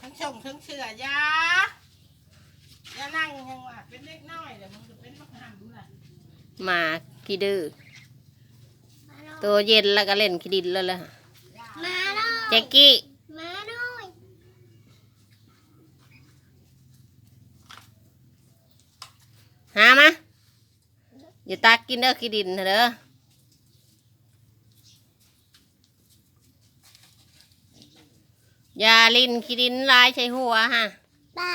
ทั้งชงทั้งเชื่อยาอย่านั่งยังว่าเป็นเล็กน้อยเดี๋ยวมึงจะเป็นมักหันดูล่ะมาขี้ดื้อตัวเย็นแล้วก็เล่นขี้ดินแล้วล่ะมาหน่อยแจ็กกี้มาหน่อยหามาอย่าตักกินเด้อขี้ดินเด้ออย่าลิ้นขี้ดินลายใส่หัวฮะป้า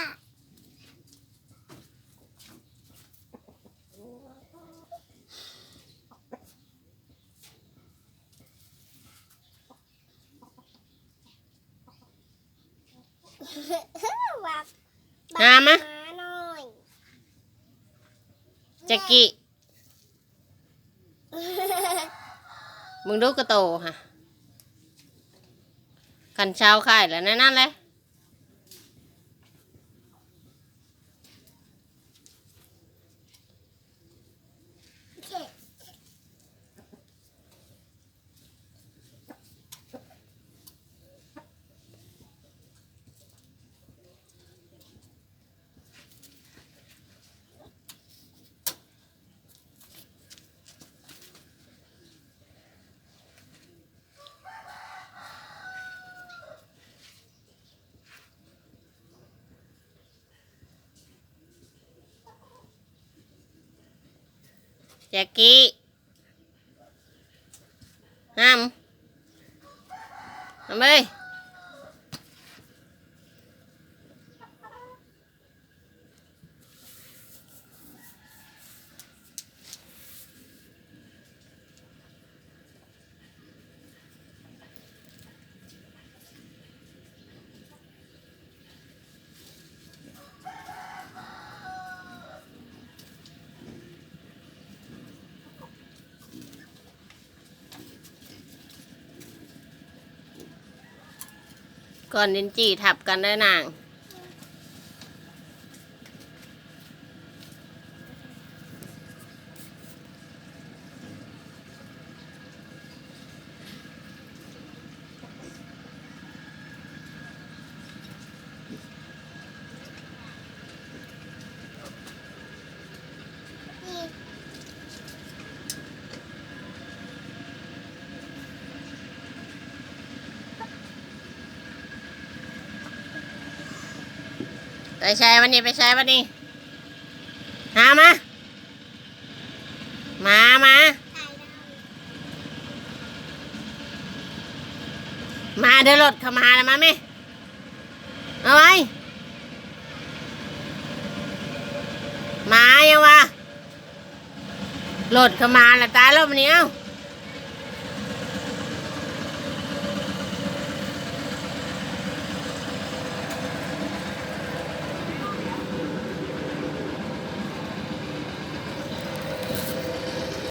หามาหน่อยแจ็กกี้มึงดูกระโตฮะกันเช้าค่ายแล้วนั่นเลยแจ็กกี้ห้ามทำไมก่อนดินจีทับกันได้นางไปใช้วันนี้ไปใช้วันนี้หามามาเดี๋ยวรถเข้ามาแล้วมาไหมเอาไว้มายังวะรถเข้ามาแล้วตายแล้วมันนี้เอ้า